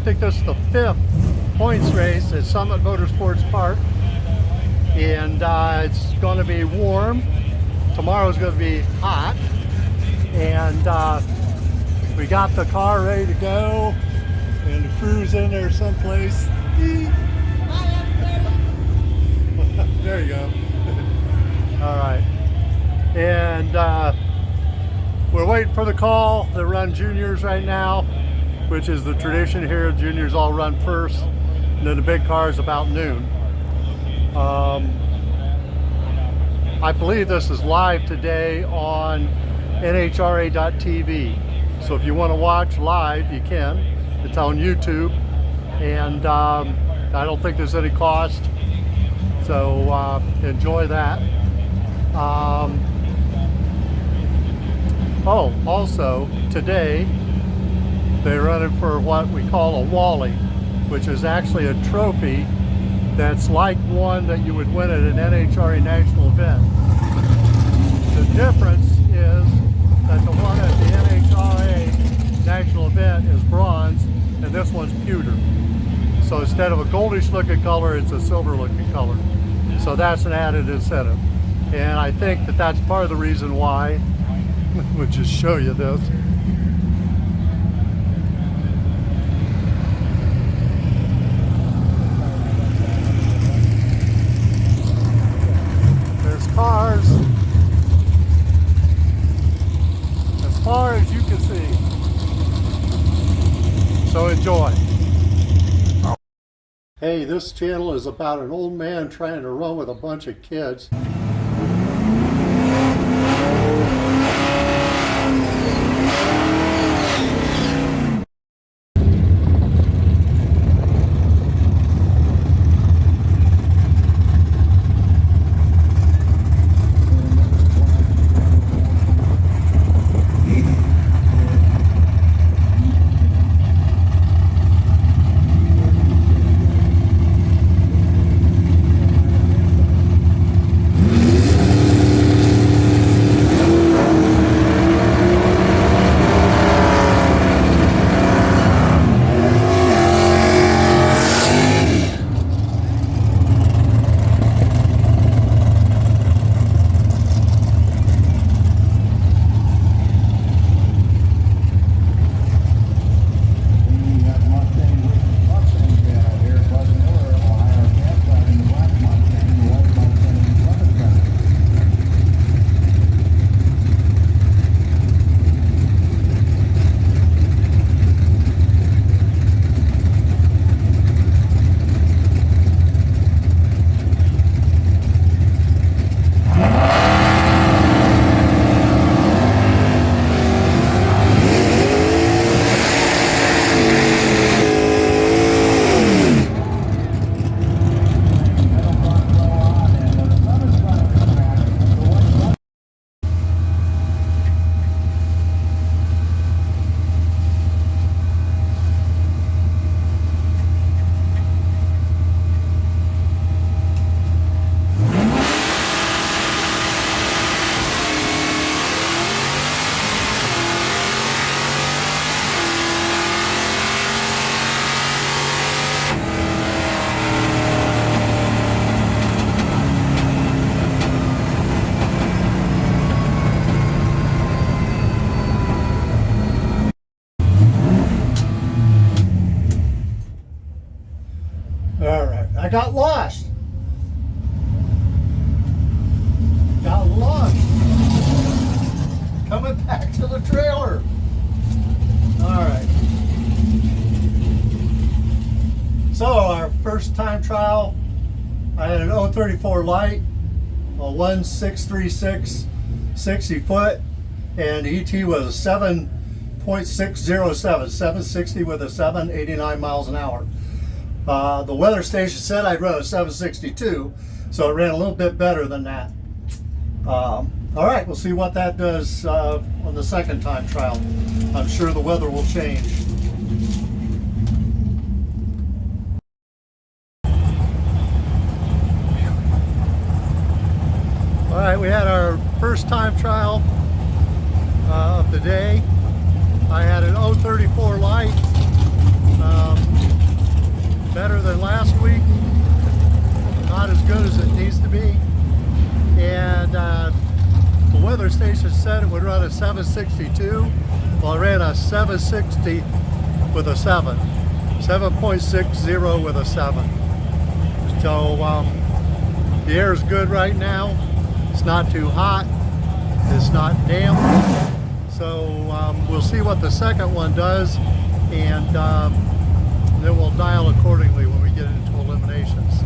think this is the 5th points race at Summit Motorsports Park, and it's going to be warm. Tomorrow's going to be hot, and we got the car ready to go, and the crew's in there someplace. There you go. All right, and we're waiting for the call to run juniors right now, which is the tradition here. Juniors all run first, and then the big car is about noon. I believe this is live today on nhra.tv. So if you want to watch live, you can. It's on YouTube, and I don't think there's any cost. So enjoy that. Oh, also today they're running for what we call a Wally, which is actually a trophy that's like one that you would win at an NHRA national event. The difference is that the one at the NHRA national event is bronze, and this one's pewter. So instead of a goldish looking color, it's a silver looking color. So that's an added incentive. And I think that that's part of the reason why, we'll just show you this. There's cars as far as you can see. So enjoy. Hey, this channel is about an old man trying to run with a bunch of kids. I got lost. Got lost. Coming back to the trailer. All right. So our first time trial, I had an 034 light, a 1636 60 foot, and ET was a 7.607, 760 with a 789 miles an hour. The weather station said I'd run a 762, so it ran a little bit better than that. All right, we'll see what that does on the second time trial. I'm sure the weather will change. All right, we had our first time trial of the day. I had an 034 light, Better than last week, not as good as it needs to be. And the weather station said it would run a 762. Well, I ran a 760 with a 7. 7.60 with a 7. So the air is good right now. It's not too hot. It's not damp. So we'll see what the second one does, and then we'll dial accordingly when we get into eliminations.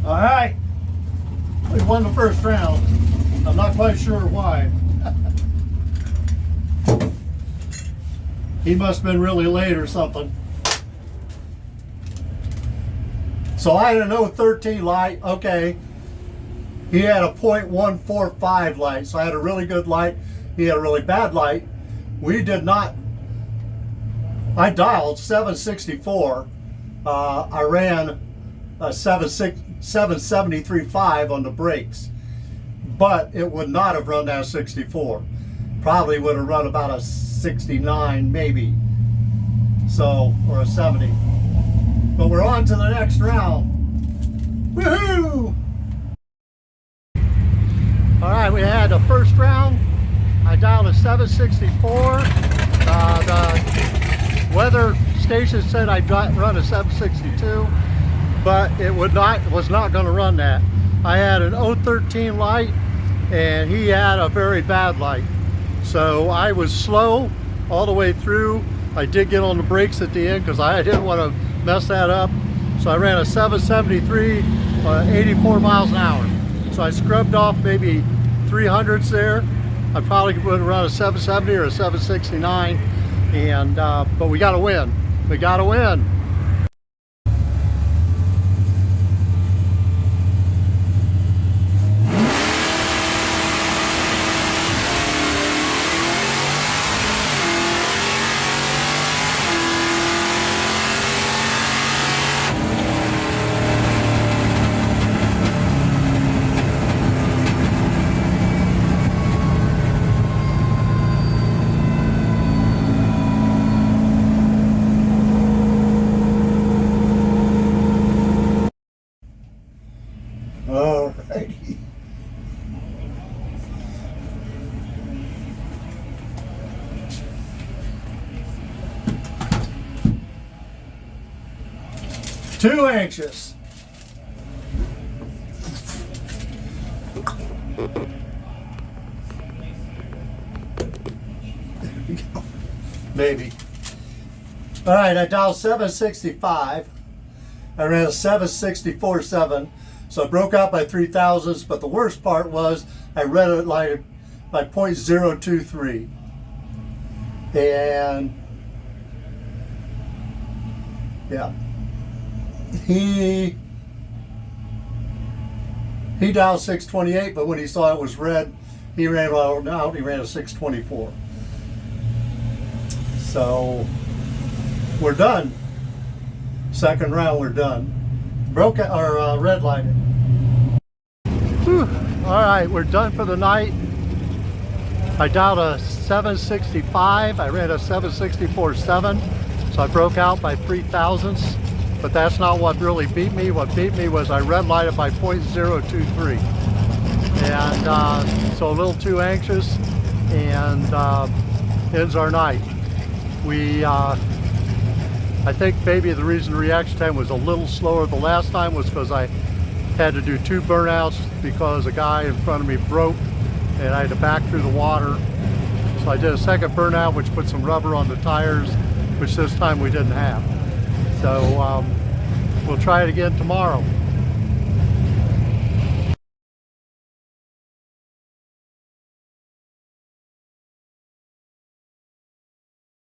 All right, we won the first round. I'm not quite sure why. He must have been really late or something. So I had an 013 light. Okay, he had a .145 light, so I had a really good light. He had a really bad light. We did not. I dialed 764. I ran a 773.5 on the brakes, but it would not have run that 64. Probably would have run about a 69 maybe, so, or a 70. But we're on to the next round. Woohoo! All right, we had the first round. I dialed a 764. The weather station said I'd run a 762, but it was not going to run that. I had an 013 light, and he had a very bad light. So I was slow all the way through. I did get on the brakes at the end because I didn't want to mess that up. So I ran a 773 84 miles an hour. So I scrubbed off maybe 300s there. I probably would run a 770 or a 769, and but we got to win. We got to win. Alrighty. Too anxious. Maybe. All right, I dialed 765. I ran a 764.7, so I broke out by 3,000ths, but the worst part was I read it like by 0.023. And yeah, he dialed 628, but when he saw it was red, he ran out, he ran a 624. So we're done. Second round, we're done. Broke our red lighted. All right, we're done for the night. I dialed a 765. I ran a 764.7, so I broke out by 3,000ths. But that's not what really beat me. What beat me was I red lighted by 0.023, and so a little too anxious, and ends our night. I think maybe the reason the reaction time was a little slower the last time was because I had to do 2 burnouts because a guy in front of me broke and I had to back through the water. So I did a second burnout, which put some rubber on the tires, which this time we didn't have. So we'll try it again tomorrow.